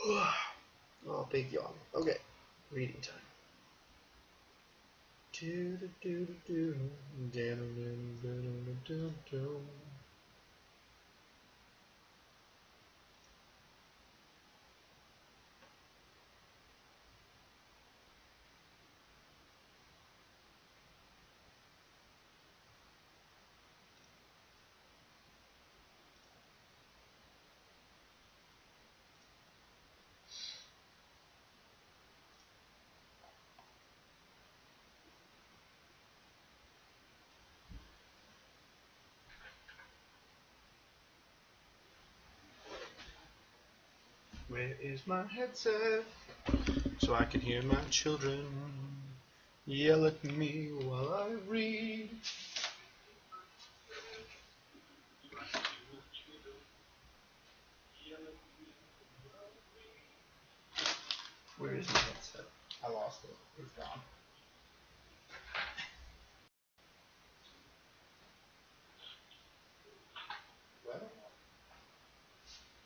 Oh, big yawn. Okay, reading time. Where is my headset so I can hear my children yell at me while I read? Where is my headset? I lost it. It's gone.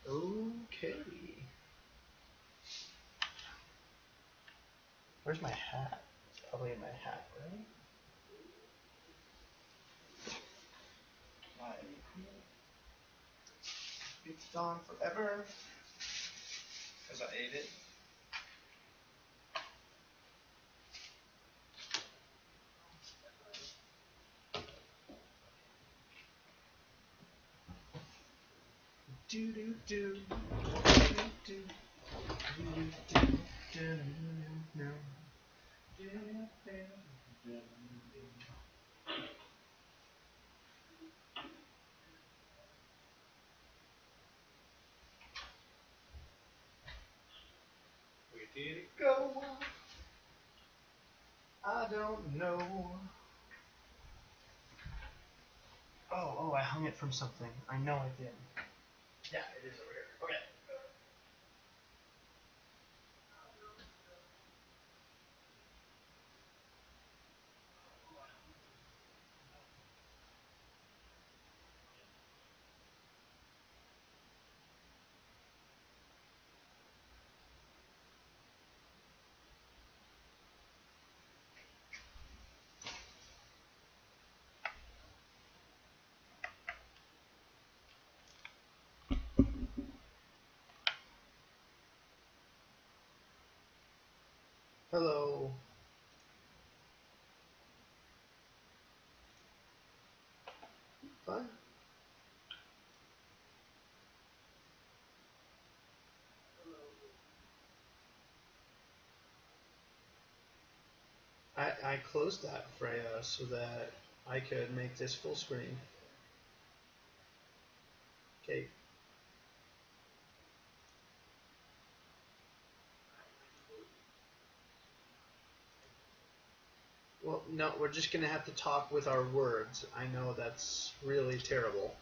Well, okay. Where's my hat? It's probably in my hat, right? It's gone forever because I ate it. Do do do do do do do do. Where did it go? I don't know. Oh, I hung it from something. I know I did. Yeah, it is over here. Okay. Hello. Fun? I closed that, Freya, so that I could make this full screen. Okay. Well, no, we're just going to have to talk with our words. I know that's really terrible.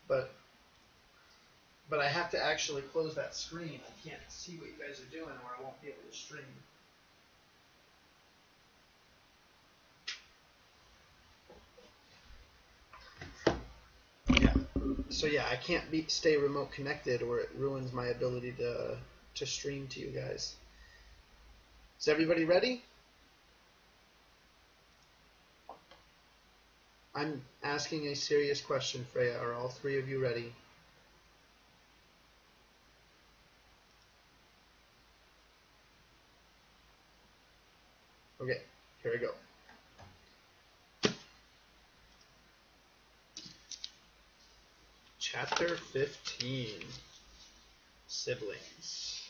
But I have to actually close that screen. I can't see what you guys are doing or I won't be able to stream. Yeah. So yeah, I can't stay remote connected or it ruins my ability to stream to you guys. Is everybody ready? I'm asking a serious question, Freya. Are all three of you ready? Okay, here we go. Chapter 15, Siblings.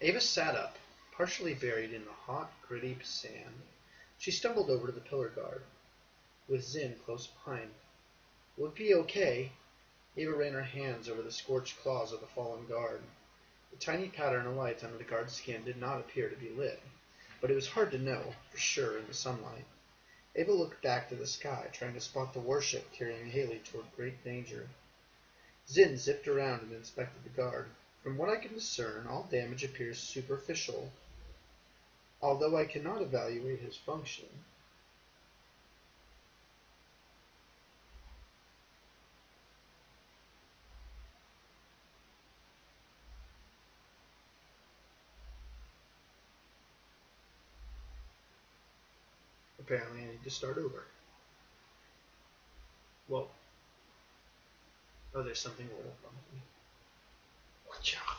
Ava sat up, partially buried in the hot, gritty sand. She stumbled over to the pillar guard, with Zinn close behind. Would it be okay? Ava ran her hands over the scorched claws of the fallen guard. The tiny pattern of light under the guard's skin did not appear to be lit, but it was hard to know, for sure, in the sunlight. Ava looked back to the sky, trying to spot the warship carrying Haley toward great danger. Zinn zipped around and inspected the guard. From what I can discern, all damage appears superficial, although I cannot evaluate his function. Apparently I need to start over. Whoa. Oh, there's something rolled up on me. Watch out.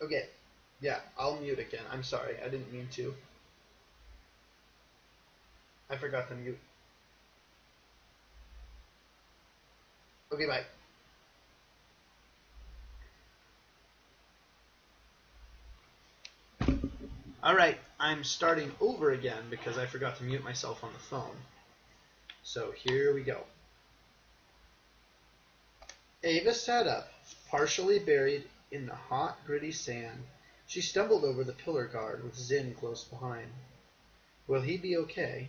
Okay. Yeah, I'll mute again. I'm sorry. I didn't mean to. I forgot to mute. Okay, bye. Alright, I'm starting over again because I forgot to mute myself on the phone. So here we go. Ava sat up, partially buried in the hot, gritty sand. She stumbled over the pillar guard with Zinn close behind. Will he be okay?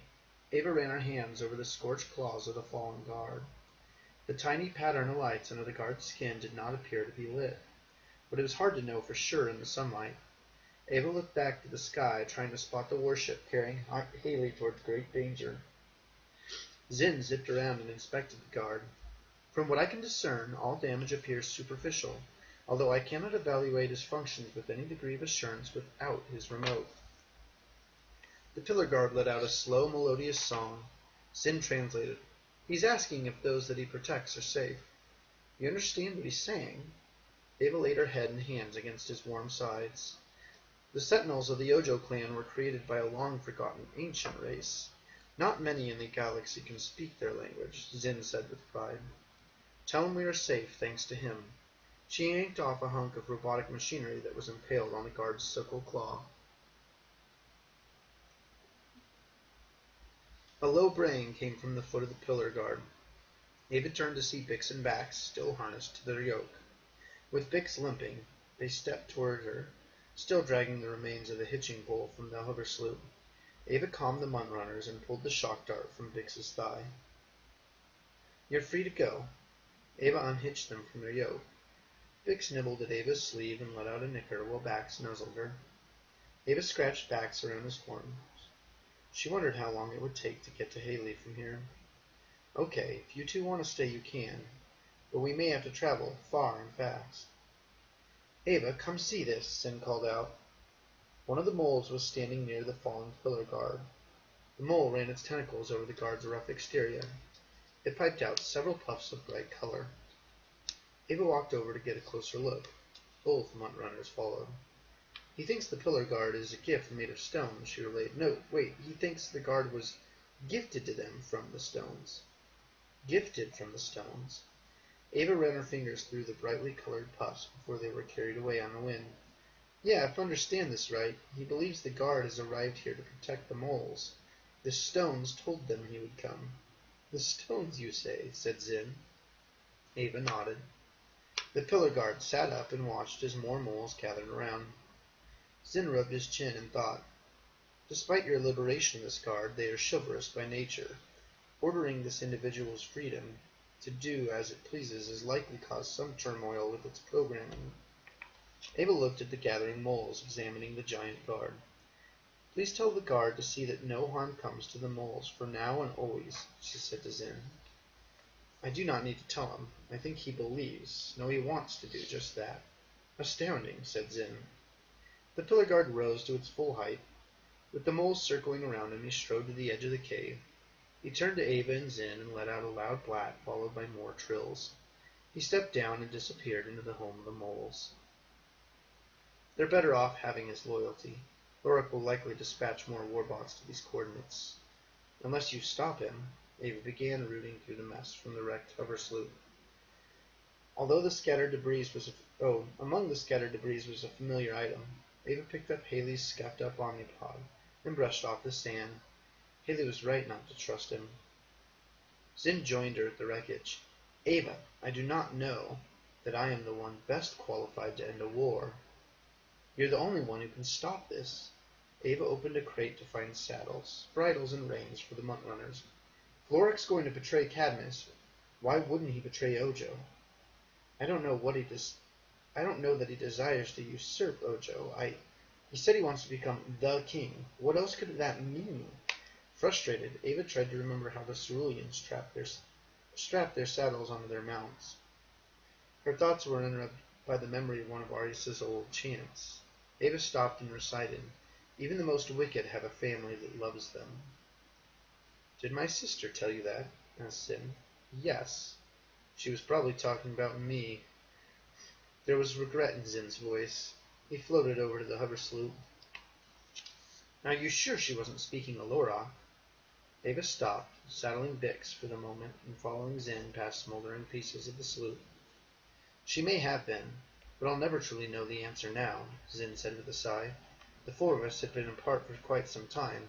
Ava ran her hands over the scorched claws of the fallen guard. The tiny pattern of lights under the guard's skin did not appear to be lit, but it was hard to know for sure in the sunlight. Ava looked back to the sky, trying to spot the warship carrying Haley towards great danger. Zinn zipped around and inspected the guard. From what I can discern, all damage appears superficial, although I cannot evaluate his functions with any degree of assurance without his remote. The pillar guard let out a slow, melodious song. Zinn translated. He's asking if those that he protects are safe. You understand what he's saying? Ava laid her head and hands against his warm sides. The sentinels of the Ojo clan were created by a long-forgotten ancient race. Not many in the galaxy can speak their language, Zinn said with pride. Tell him we are safe, thanks to him. She yanked off a hunk of robotic machinery that was impaled on the guard's sickle claw. A low braying came from the foot of the pillar guard. Ava turned to see Bix and Bax still harnessed to their yoke. With Bix limping, they stepped toward her, still dragging the remains of the hitching pole from the hover sloop. Ava calmed the Mundrunners and pulled the shock dart from Bix's thigh. You're free to go. Ava unhitched them from their yoke. Bix nibbled at Ava's sleeve and let out a nicker while Bax nuzzled her. Ava scratched Bax around his horns. She wondered how long it would take to get to Haley from here. Okay, if you two want to stay, you can, but we may have to travel far and fast. Ava, come see this, Zinn called out. One of the moles was standing near the fallen pillar guard. The mole ran its tentacles over the guard's rough exterior. It piped out several puffs of bright color. Ava walked over to get a closer look. Both Mundrunners followed. He thinks the pillar guard is a gift made of stone, she relayed. No, wait, he thinks the guard was gifted to them from the stones. Gifted from the stones. Ava ran her fingers through the brightly colored puffs before they were carried away on the wind. Yeah, if I understand this right, he believes the guard has arrived here to protect the moles. The stones told them he would come. The stones, you say, said Zinn. Ava nodded. The pillar guard sat up and watched as more moles gathered around. Zinn rubbed his chin and thought. Despite your liberation of this guard, they are chivalrous by nature. Ordering this individual's freedom to do as it pleases is likely to cause some turmoil with its programming. Ava looked at the gathering moles, examining the giant guard. Please tell the guard to see that no harm comes to the moles, for now and always, she said to Zinn. I do not need to tell him. I think he believes, no, he wants to do just that. Astounding, said Zinn. The pillar guard rose to its full height. With the moles circling around him, he strode to the edge of the cave. He turned to Ava and Zinn and let out a loud blat, followed by more trills. He stepped down and disappeared into the home of the moles. They're better off having his loyalty. Lorik will likely dispatch more warbots to these coordinates. Unless you stop him, Ava began rooting through the mess from the wrecked hover sloop. Among the scattered debris was a familiar item. Ava picked up Haley's scuffed-up omnipod and brushed off the sand. Haley was right not to trust him. Zinn joined her at the wreckage. Ava, I do not know that I am the one best qualified to end a war. You're the only one who can stop this. Ava opened a crate to find saddles, bridles, and reins for the muntrunners. If Lorik's going to betray Cadmus, why wouldn't he betray Ojo? I don't know that he desires to usurp Ojo. He said he wants to become the king. What else could that mean? Frustrated, Ava tried to remember how the ceruleans strapped their saddles onto their mounts. Her thoughts were interrupted by the memory of one of Arius's old chants. Ava stopped and recited, "Even the most wicked have a family that loves them." "Did my sister tell you that?" asked Zin. "Yes. She was probably talking about me." There was regret in Zin's voice. He floated over to the hover sloop. "Are you sure she wasn't speaking of Lorak?" Ava stopped, saddling Bix for the moment and following Zin past smoldering pieces of the sloop. "She may have been, but I'll never truly know the answer now," Zin said with a sigh. "The four of us had been apart for quite some time.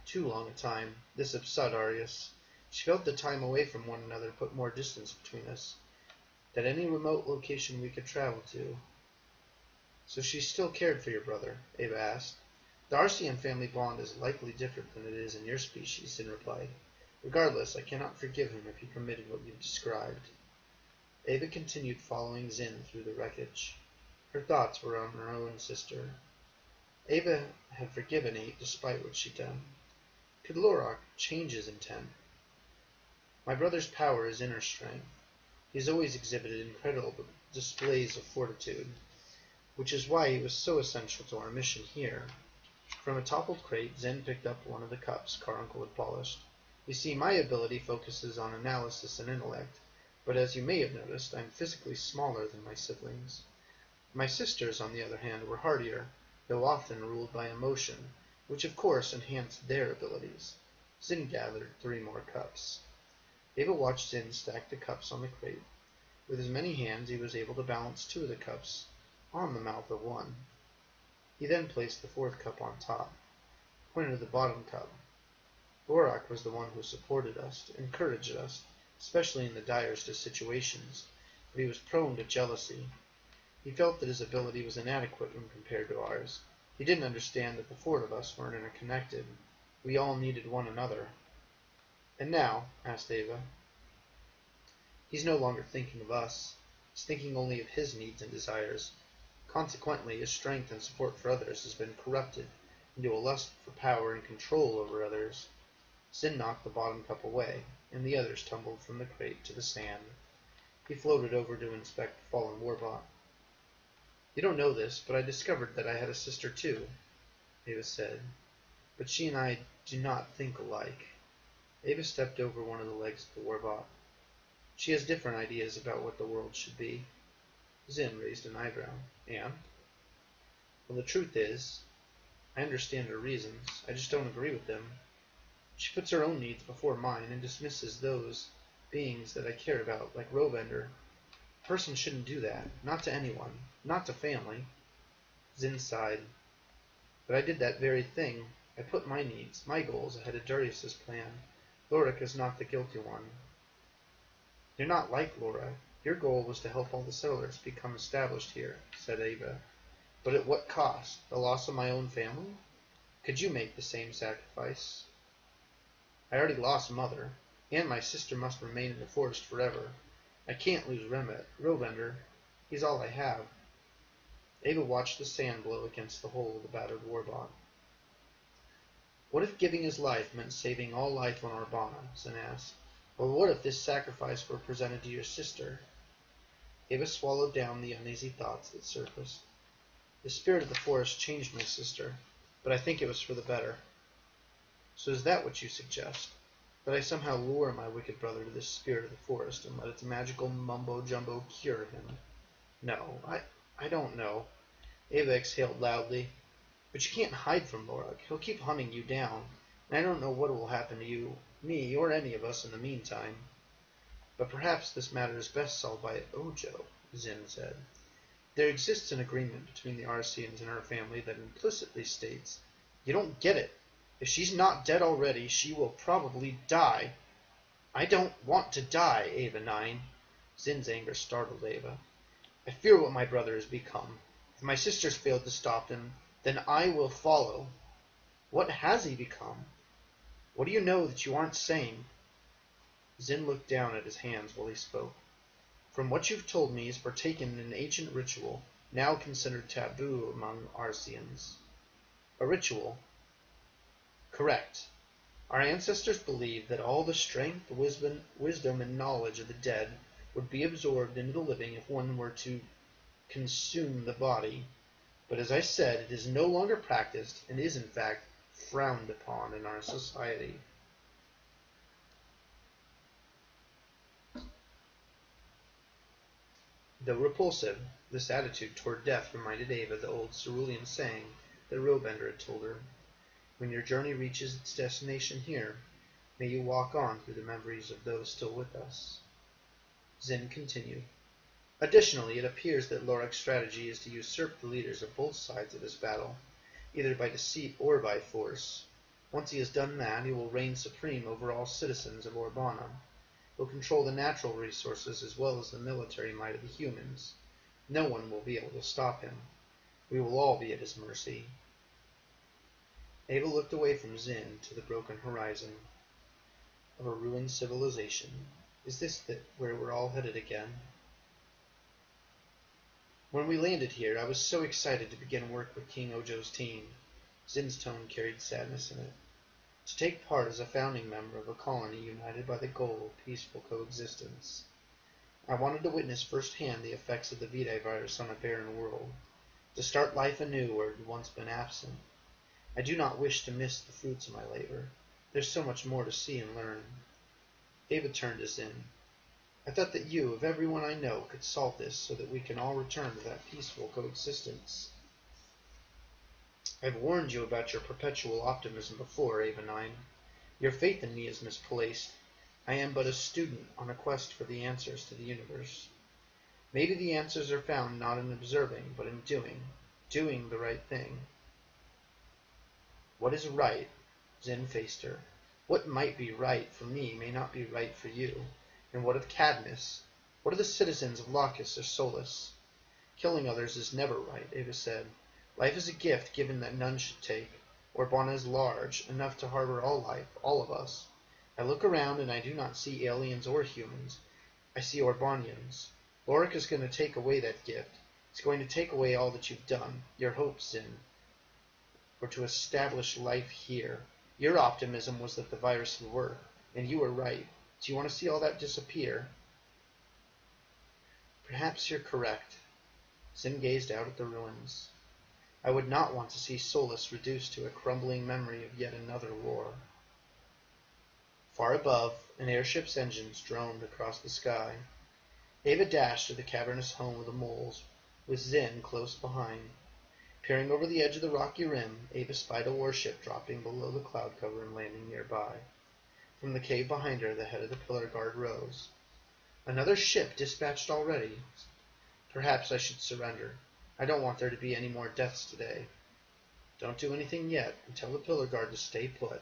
Too long a time. This upset Arius. She felt the time away from one another put more distance between us. That any remote location we could travel to." "So she still cared for your brother?" Ava asked. "The Arcean family bond is likely different than it is in your species," Zin replied. "Regardless, I cannot forgive him if he committed what you've described." Ava continued following Zin through the wreckage. Her thoughts were on her own sister. Ava had forgiven 8 despite what she'd done. Could Lorak change his intent? My brother's power is inner strength. He's always exhibited incredible displays of fortitude, which is why he was so essential to our mission here. From a toppled crate, Zen picked up one of the cups Caruncle had polished. "You see, my ability focuses on analysis and intellect, but as you may have noticed, I'm physically smaller than my siblings. My sisters, on the other hand, were hardier, though often ruled by emotion, which of course enhanced their abilities." Zin gathered 3 more cups. Ava watched Zin stack the cups on the crate. With his many hands, he was able to balance 2 of the cups on the mouth of one. He then placed the 4th cup on top, pointed to the bottom cup. Lorak was the one who supported us, encouraged us, especially in the direst of situations, but he was prone to jealousy. He felt that his ability was inadequate when compared to ours. He didn't understand that the 4 of us weren't interconnected. We all needed one another. "And now?" asked Ava. "He's no longer thinking of us. He's thinking only of his needs and desires. Consequently, his strength and support for others has been corrupted into a lust for power and control over others." Zin knocked the bottom cup away, and the others tumbled from the crate to the sand. He floated over to inspect the fallen warbot. "You don't know this, but I discovered that I had a sister too," Ava said. "But she and I do not think alike." Ava stepped over one of the legs of the warbot. "She has different ideas about what the world should be." Zin raised an eyebrow. "And?" "Well, the truth is, I understand her reasons. I just don't agree with them. She puts her own needs before mine and dismisses those beings that I care about, like Rovender. A person shouldn't do that. Not to anyone. Not to family." Zin sighed. "But I did that very thing. I put my needs, my goals, ahead of Darius's plan. Lorik is not the guilty one." "You're not like Laura. Your goal was to help all the settlers become established here," said Ava. "But at what cost? The loss of my own family? Could you make the same sacrifice?" "I already lost Mother, and my sister must remain in the forest forever. I can't lose Rovender. He's all I have." Ava watched the sand blow against the hull of the battered warbot. "What if giving his life meant saving all life on Urbana?" Zin asked. "Or what if this sacrifice were presented to your sister?" Ava swallowed down the uneasy thoughts that surfaced. "The spirit of the forest changed my sister, but I think it was for the better." "So is that what you suggest? That I somehow lure my wicked brother to this spirit of the forest and let its magical mumbo-jumbo cure him?" "No, I don't know." Ava exhaled loudly. "But you can't hide from Lorak. He'll keep hunting you down, and I don't know what will happen to you, me, or any of us in the meantime." "But perhaps this matter is best solved by Ojo," Zin said. "There exists an agreement between the Arceans and her family that implicitly states—" "You don't get it. If she's not dead already, she will probably die." "I don't want to die, Ava 9. Zin's anger startled Ava. "I fear what my brother has become. If my sisters failed to stop him, then I will follow." What has he become? What do you know that you aren't saying? Zin looked down at his hands while he spoke. From what you've told me, he's partaken in an ancient ritual, now considered taboo among Arceans. A ritual? Correct. Our ancestors believed that all the strength, wisdom, and knowledge of the dead would be absorbed into the living if one were to consume the body. But as I said, it is no longer practiced and is in fact frowned upon in our society. Though repulsive, this attitude toward death reminded Ava of the old cerulean saying that Robender had told her. When your journey reaches its destination here, may you walk on through the memories of those still with us. Zin continued. Additionally, it appears that Lorik's strategy is to usurp the leaders of both sides of this battle, either by deceit or by force. Once he has done that, he will reign supreme over all citizens of Orbana. He'll control the natural resources as well as the military might of the humans. No one will be able to stop him. We will all be at his mercy. Ava looked away from Zin to the broken horizon of a ruined civilization. Is this where we're all headed again? When we landed here, I was so excited to begin work with King Ojo's team. Zin's tone carried sadness in it. To take part as a founding member of a colony united by the goal of peaceful coexistence. I wanted to witness firsthand the effects of the Vitae virus on a barren world, to start life anew where it had once been absent. I do not wish to miss the fruits of my labor. There's so much more to see and learn. Ava turned to Zin. I thought that you, of everyone I know, could solve this so that we can all return to that peaceful coexistence. I've warned you about your perpetual optimism before, Ava 9. Your faith in me is misplaced. I am but a student on a quest for the answers to the universe. Maybe the answers are found not in observing, but in doing the right thing. What is right? Zin faced her. What might be right for me may not be right for you. And what of Cadmus? What of the citizens of Lacus or Solus? Killing others is never right, Ava said. Life is a gift given that none should take. Orbana is large, enough to harbor all life, all of us. I look around and I do not see aliens or humans. I see Orbanians. Lorik is going to take away that gift. It's going to take away all that you've done, your hopes in, or to establish life here. Your optimism was that the virus would work, and you were right. Do you want to see all that disappear? Perhaps you're correct. Zin gazed out at the ruins. I would not want to see Solus reduced to a crumbling memory of yet another war. Far above, an airship's engines droned across the sky. Ava dashed to the cavernous home of the moles, with Zin close behind. Peering over the edge of the rocky rim, Ava spied a warship dropping below the cloud cover and landing nearby. From the cave behind her, the head of the pillar guard rose. Another ship dispatched already. Perhaps I should surrender. I don't want there to be any more deaths today. Don't do anything yet, and tell the pillar guard to stay put.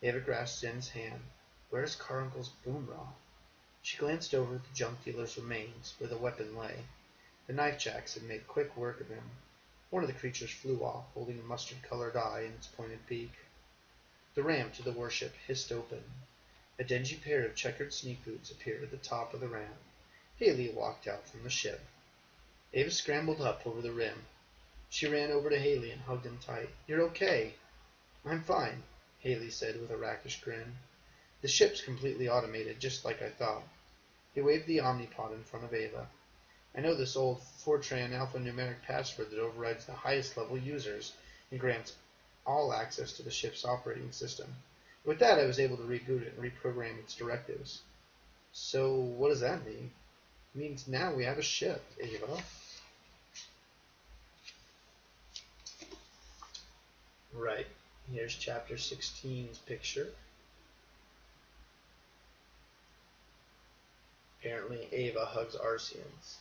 Ava grasped Zin's hand. Where's Caruncle's Boomra? She glanced over at the junk dealer's remains, where the weapon lay. The knife jacks had made quick work of him. One of the creatures flew off, holding a mustard-colored eye in its pointed beak. The ramp to the warship hissed open. A dingy pair of checkered sneak boots appeared at the top of the ramp. Haley walked out from the ship. Ava scrambled up over the rim. She ran over to Haley and hugged him tight. You're okay. I'm fine, Haley said with a rakish grin. The ship's completely automated, just like I thought. He waved the Omnipod in front of Ava. I know this old Fortran alphanumeric password that overrides the highest level users and grants all access to the ship's operating system. With that, I was able to reboot it and reprogram its directives. So, what does that mean? It means now we have a ship, Ava. Right. Here's chapter 16's picture. Apparently, Ava hugs Arceans.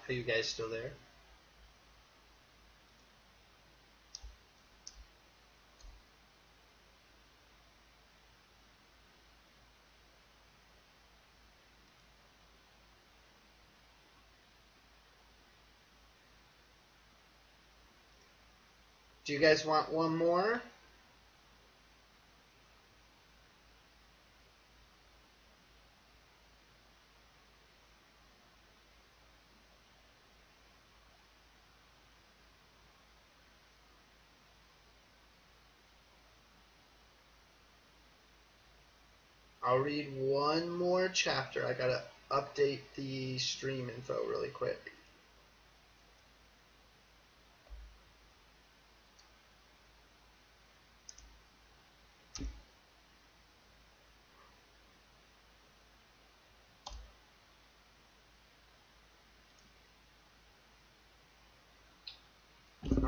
Are you guys still there? Do you guys want one more? I'll read one more chapter. I gotta update the stream info really quick.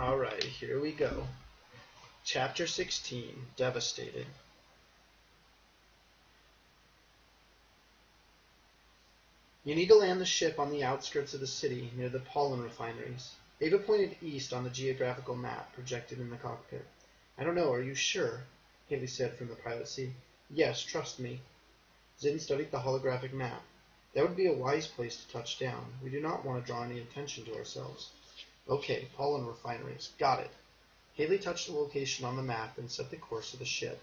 Alright, here we go. Chapter 16, Devastated. You need to land the ship on the outskirts of the city, near the pollen refineries. Ava pointed east on the geographical map projected in the cockpit. I don't know, are you sure? Haley said from the pilot seat. Yes, trust me. Zinn studied the holographic map. That would be a wise place to touch down. We do not want to draw any attention to ourselves. Okay, pollen refineries. Got it. Haley touched the location on the map and set the course of the ship.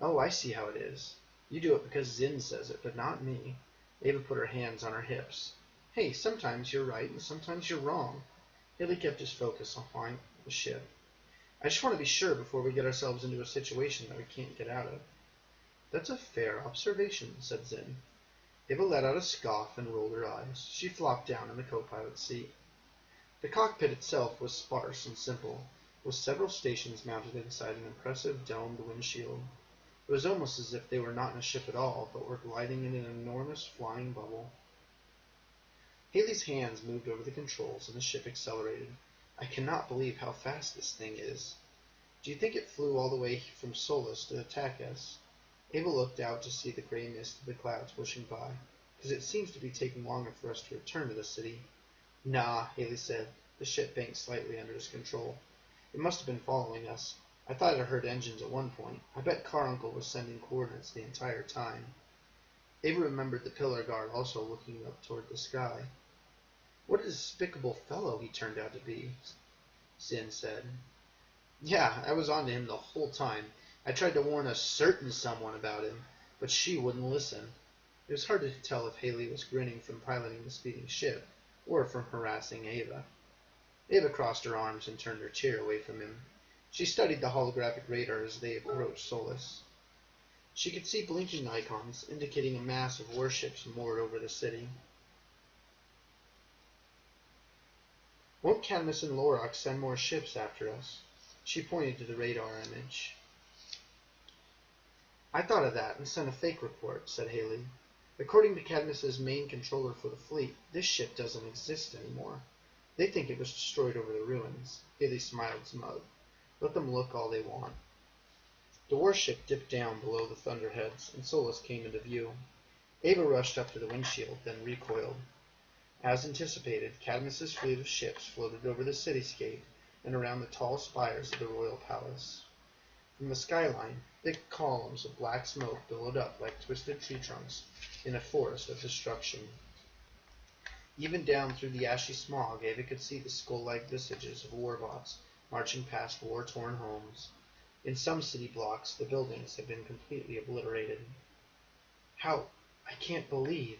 Oh, I see how it is. You do it because Zinn says it, but not me. Ava put her hands on her hips. Hey, sometimes you're right and sometimes you're wrong. Haley kept his focus on flying the ship. I just want to be sure before we get ourselves into a situation that we can't get out of. That's a fair observation, said Zinn. Ava let out a scoff and rolled her eyes. She flopped down in the co-pilot's seat. The cockpit itself was sparse and simple, with several stations mounted inside an impressive domed windshield. It was almost as if they were not in a ship at all, but were gliding in an enormous flying bubble. Haley's hands moved over the controls, and the ship accelerated. I cannot believe how fast this thing is. Do you think it flew all the way from Solus to attack us? Ava looked out to see the gray mist of the clouds pushing by, because it seems to be taking longer for us to return to the city. Nah, Haley said. The ship banked slightly under his control. It must have been following us. I thought I heard engines at one point. I bet Caruncle was sending coordinates the entire time. Ava remembered the pillar guard also looking up toward the sky. What a despicable fellow he turned out to be, Zinn said. Yeah, I was on to him the whole time. I tried to warn a certain someone about him, but she wouldn't listen. It was hard to tell if Haley was grinning from piloting the speeding ship, or from harassing Ava. Ava crossed her arms and turned her chair away from him. She studied the holographic radar as they approached Solus. She could see blinking icons, indicating a mass of warships moored over the city. Won't Cadmus and Lorax send more ships after us? She pointed to the radar image. I thought of that and sent a fake report, said Haley. According to Cadmus's main controller for the fleet, this ship doesn't exist anymore. They think it was destroyed over the ruins. Haley smiled smug. Let them look all they want. The warship dipped down below the thunderheads, and Solus came into view. Ava rushed up to the windshield, then recoiled. As anticipated, Cadmus's fleet of ships floated over the cityscape and around the tall spires of the royal palace. From the skyline, thick columns of black smoke billowed up like twisted tree trunks in a forest of destruction. Even down through the ashy smog, Ava could see the skull-like visages of warbots marching past war-torn homes. In some city blocks, the buildings had been completely obliterated. How? I can't believe.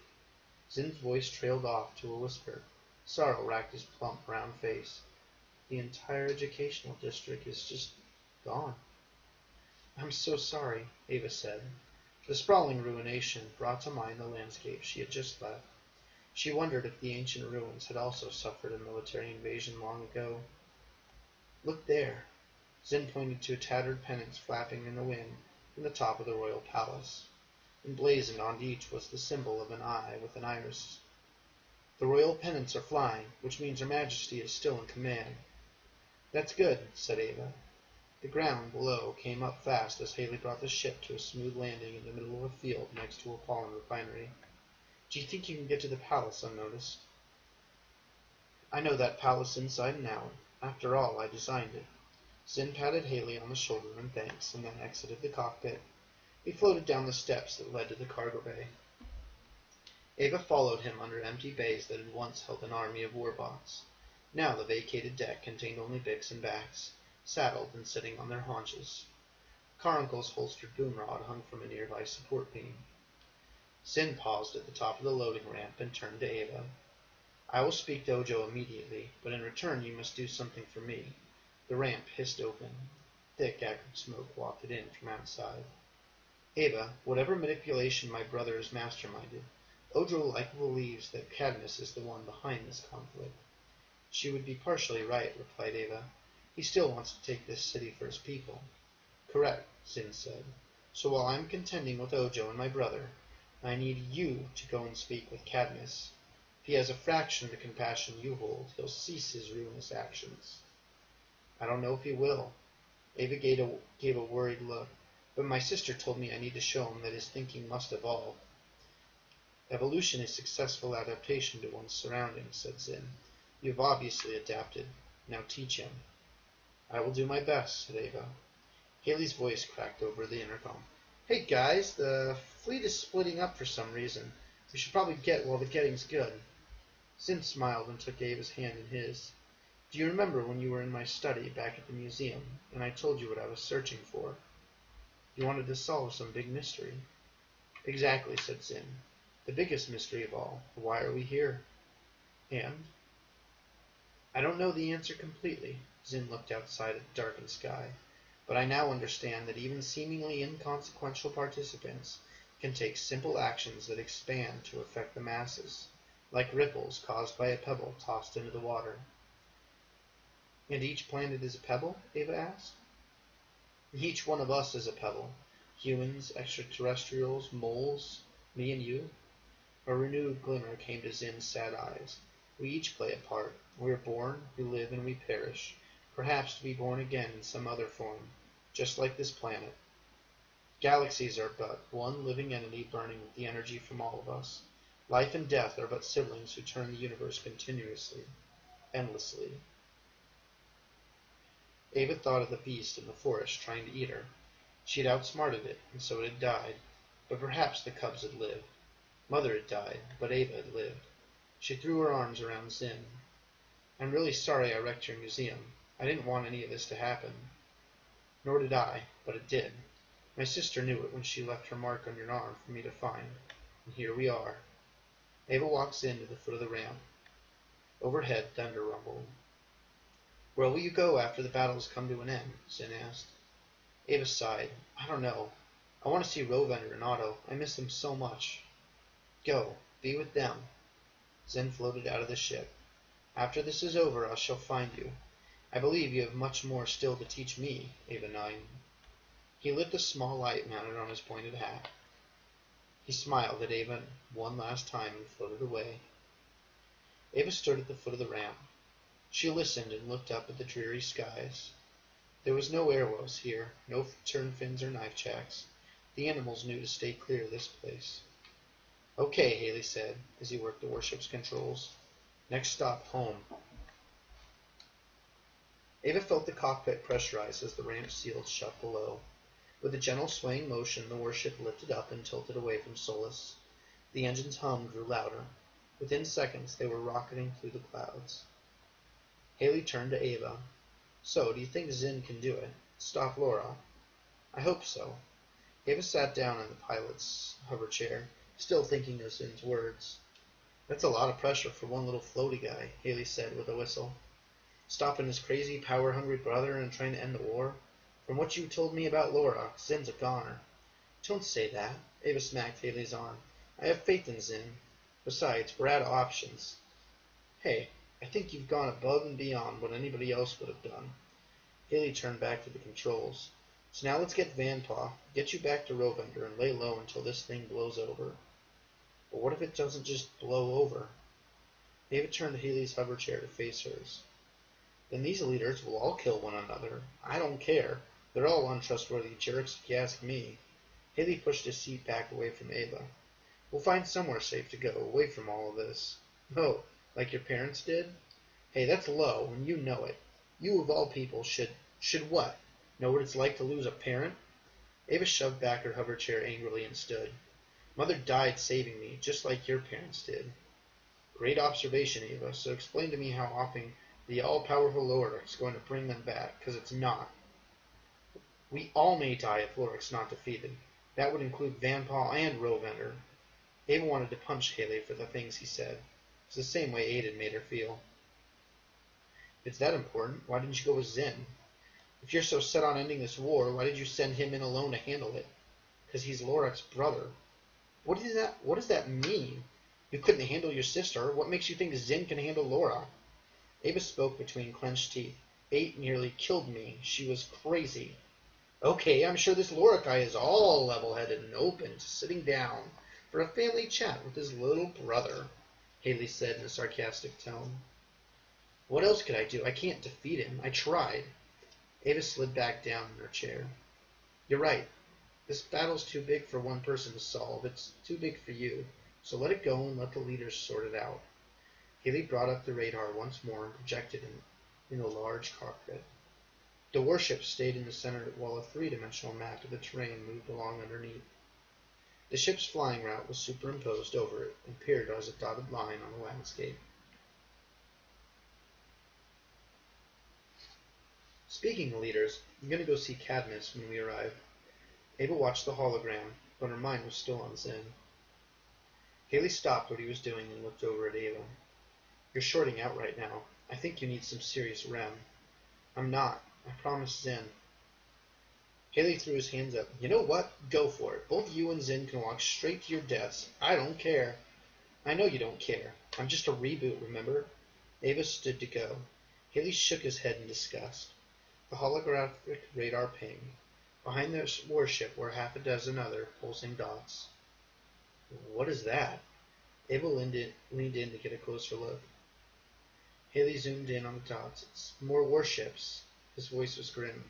Zinn's voice trailed off to a whisper. Sorrow racked his plump brown face. The entire educational district is just gone. I'm so sorry, Ava said. The sprawling ruination brought to mind the landscape she had just left. She wondered if the ancient ruins had also suffered a military invasion long ago. Look there. Zinn pointed to a tattered pennant flapping in the wind from the top of the royal palace. Emblazoned on each was the symbol of an eye with an iris. The royal pennants are flying, which means Her Majesty is still in command. That's good, said Ava. The ground below came up fast as Haley brought the ship to a smooth landing in the middle of a field next to a pollen refinery. Do you think you can get to the palace unnoticed? I know that palace inside and out. After all, I designed it. Zinn patted Haley on the shoulder in thanks and then exited the cockpit. He floated down the steps that led to the cargo bay. Ava followed him under empty bays that had once held an army of warbots. Now the vacated deck contained only Bix and Bax, saddled and sitting on their haunches. Caruncle's holstered boomrod hung from a nearby support beam. Sin paused at the top of the loading ramp and turned to Ava. I will speak to Ojo immediately, but in return you must do something for me. The ramp hissed open. Thick, acrid smoke wafted in from outside. Ava, whatever manipulation my brother has masterminded, Ojo likely believes that Cadmus is the one behind this conflict. She would be partially right, replied Ava. He still wants to take this city for his people. Correct, Sin said. So while I'm contending with Ojo and my brother, I need you to go and speak with Cadmus. If he has a fraction of the compassion you hold, he'll cease his ruinous actions. I don't know if he will. Ava gave a worried look, but my sister told me I need to show him that his thinking must evolve. Evolution is successful adaptation to one's surroundings, said Zin. You've obviously adapted. Now teach him. I will do my best, said Ava. Haley's voice cracked over the intercom. Hey guys, the fleet is splitting up for some reason. We should probably get while the getting's good. Zin smiled and took Ava's hand in his. Do you remember when you were in my study back at the museum, and I told you what I was searching for? You wanted to solve some big mystery. Exactly, said Zin. The biggest mystery of all. Why are we here? And? I don't know the answer completely. Zin looked outside at the darkened sky. But I now understand that even seemingly inconsequential participants can take simple actions that expand to affect the masses, like ripples caused by a pebble tossed into the water. And each planet is a pebble? Ava asked. Each one of us is a pebble. Humans, extraterrestrials, moles, me and you. A renewed glimmer came to Zin's sad eyes. We each play a part. We are born, we live, and we perish, perhaps to be born again in some other form, just like this planet. Galaxies are but one living entity burning with the energy from all of us. Life and death are but siblings who turn the universe continuously, endlessly. Ava thought of the beast in the forest trying to eat her. She had outsmarted it, and so it had died, but perhaps the cubs had lived. Mother had died, but Ava had lived. She threw her arms around Zin. I'm really sorry I wrecked your museum. I didn't want any of this to happen. Nor did I, but it did. My sister knew it when she left her mark on your arm for me to find, and here we are. Ava walks in to the foot of the ramp. Overhead, thunder rumbled. Where will you go after the battles come to an end? Zin asked. Ava sighed. I don't know. I want to see Rovender and Otto. I miss them so much. Go. Be with them. Zin floated out of the ship. After this is over, I shall find you. I believe you have much more still to teach me, Ava nodded. He lit the small light mounted on his pointed hat. He smiled at Ava one last time and floated away. Ava stood at the foot of the ramp. She listened and looked up at the dreary skies. There was no airwells here, no turn fins or knife jacks. The animals knew to stay clear of this place. Okay, Haley said, as he worked the warship's controls. Next stop, home. Ava felt the cockpit pressurize as the ramp sealed shut below. With a gentle swaying motion, the warship lifted up and tilted away from Solus. The engine's hum grew louder. Within seconds, they were rocketing through the clouds. Haley turned to Ava. So, do you think Zin can do it? Stop Laura? I hope so. Ava sat down in the pilot's hover chair, still thinking of Zin's words. That's a lot of pressure for one little floaty guy, Haley said with a whistle. Stopping his crazy, power-hungry brother and trying to end the war? From what you told me about Laura, Zin's a goner. Don't say that. Ava smacked Haley's arm. I have faith in Zin. Besides, we're out of options. Hey, I think you've gone above and beyond what anybody else would have done. Haley turned back to the controls. So now let's get Vanpaw, get you back to Rovender, and lay low until this thing blows over. But what if it doesn't just blow over? Ava turned Haley's hover chair to face hers. Then these leaders will all kill one another. I don't care. They're all untrustworthy jerks if you ask me. Haley pushed his seat back away from Ava. We'll find somewhere safe to go, away from all of this. Oh, like your parents did? Hey, that's low, and you know it. You of all people should what? Know what it's like to lose a parent? Ava shoved back her hover chair angrily and stood. Mother died saving me, just like your parents did. Great observation, Ava. So explain to me how often The all-powerful Lorax is going to bring them back, because it's not. We all may die if Lorax's not defeated. That would include Vanpaw and Rovender. Ava wanted to punch Haley for the things he said. It's the same way Aiden made her feel. If it's that important, why didn't you go with Zin? If you're so set on ending this war, why did you send him in alone to handle it? Because he's Lorax's brother. What does that mean? You couldn't handle your sister. What makes you think Zin can handle Laura? Ava spoke between clenched teeth. Bait nearly killed me. She was crazy. Okay, I'm sure this Laura guy is all level-headed and open to sitting down for a family chat with his little brother, Haley said in a sarcastic tone. What else could I do? I can't defeat him. I tried. Ava slid back down in her chair. You're right. This battle's too big for one person to solve. It's too big for you. So let it go and let the leaders sort it out. Haley brought up the radar once more and projected it in a large cockpit. The warship stayed in the center while a three-dimensional map of the terrain moved along underneath. The ship's flying route was superimposed over it and appeared as a dotted line on the landscape. Speaking of leaders, I'm going to go see Cadmus when we arrive. Ava watched the hologram, but her mind was still on Zin. Haley stopped what he was doing and looked over at Ava. You're shorting out right now. I think you need some serious REM. I'm not. I promised Zin. Haley threw his hands up. You know what? Go for it. Both you and Zin can walk straight to your deaths. I don't care. I know you don't care. I'm just a reboot, remember? Ava stood to go. Haley shook his head in disgust. The holographic radar pinged. Behind the warship were half a dozen other pulsing dots. What is that? Ava leaned in to get a closer look. Haley zoomed in on the dots. It's more warships. His voice was grim.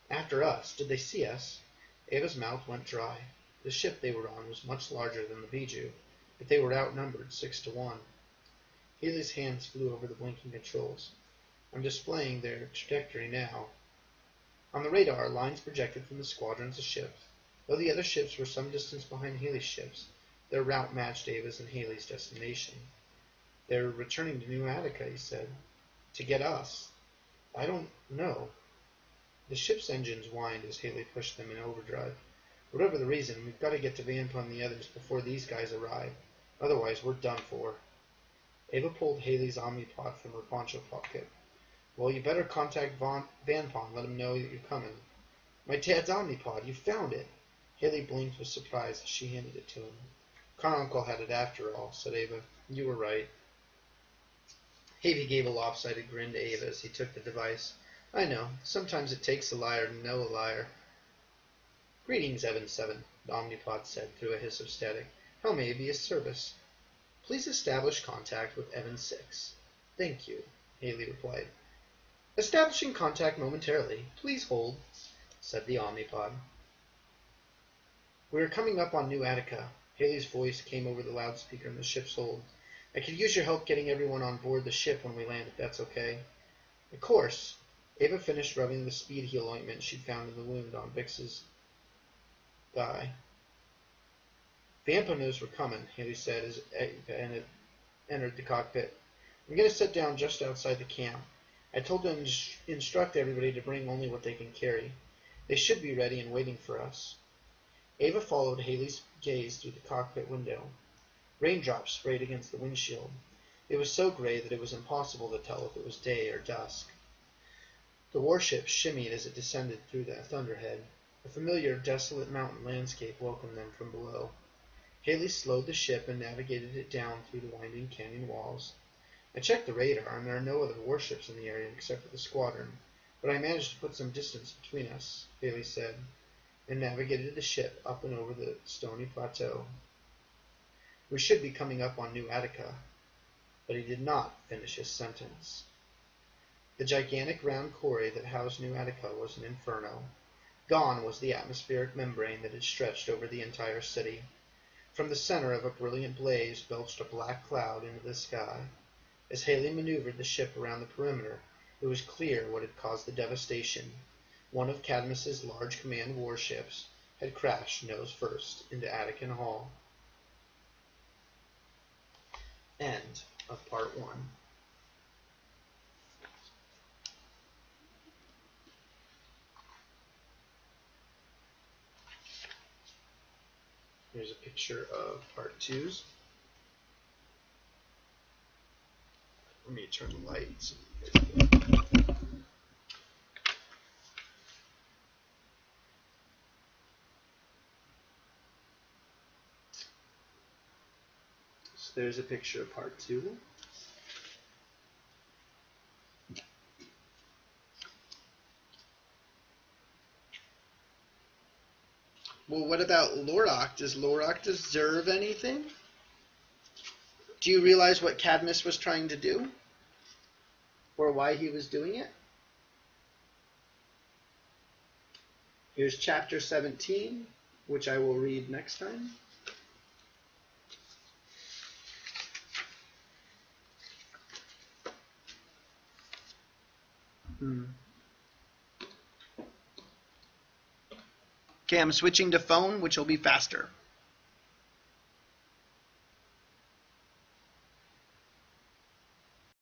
After us. Did they see us? Ava's mouth went dry. The ship they were on was much larger than the Bijou, but they were outnumbered 6-1. Haley's hands flew over the blinking controls. I'm displaying their trajectory now. On the radar, lines projected from the squadrons of ships. Though the other ships were some distance behind Haley's ships, their route matched Ava's and Haley's destination. They're returning to New Attica, he said. To get us. I don't know. The ship's engines whined as Haley pushed them in overdrive. Whatever the reason, we've got to get to Vanpaw and the others before these guys arrive. Otherwise, we're done for. Ava pulled Haley's Omnipod from her poncho pocket. Well, you better contact Vanpaw and let him know that you're coming. My dad's Omnipod, you found it. Haley blinked with surprise as she handed it to him. Caruncle had it after all, said Ava. You were right. Havey gave a lopsided grin to Ava as he took the device. I know. Sometimes it takes a liar to know a liar. Greetings, Evan 7, the Omnipod said through a hiss of static. How may I be of service? Please establish contact with Evan 6. Thank you, Haley replied. Establishing contact momentarily. Please hold, said the Omnipod. We are coming up on New Attica. Haley's voice came over the loudspeaker in the ship's hold. I could use your help getting everyone on board the ship when we land, if that's okay. Of course. Ava finished rubbing the speed heal ointment she'd found in the wound on Vix's thigh. Vanpaw knows we're coming, Haley said as Ava entered the cockpit. I'm going to sit down just outside the camp. I told them to instruct everybody to bring only what they can carry. They should be ready and waiting for us. Ava followed Haley's gaze through the cockpit window. Raindrops sprayed against the windshield. It was so gray that it was impossible to tell if it was day or dusk. The warship shimmied as it descended through the thunderhead. A familiar, desolate mountain landscape welcomed them from below. Haley slowed the ship and navigated it down through the winding canyon walls. I checked the radar, and there are no other warships in the area except for the squadron, but I managed to put some distance between us, Haley said, and navigated the ship up and over the stony plateau. We should be coming up on New Attica. But he did not finish his sentence. The gigantic round quarry that housed New Attica was an inferno. Gone was the atmospheric membrane that had stretched over the entire city. From the center of a brilliant blaze belched a black cloud into the sky. As Haley maneuvered the ship around the perimeter, it was clear what had caused the devastation. One of Cadmus's large command warships had crashed nose first into Attican Hall. End of Part 1. Here's a picture of part 2's. Let me turn the lights. So there's a picture of part 2. Well, what about Lorok? Does Lorok deserve anything? Do you realize what Cadmus was trying to do? Or why he was doing it? Here's chapter 17, which I will read next time. Okay, I'm switching to phone, which will be faster.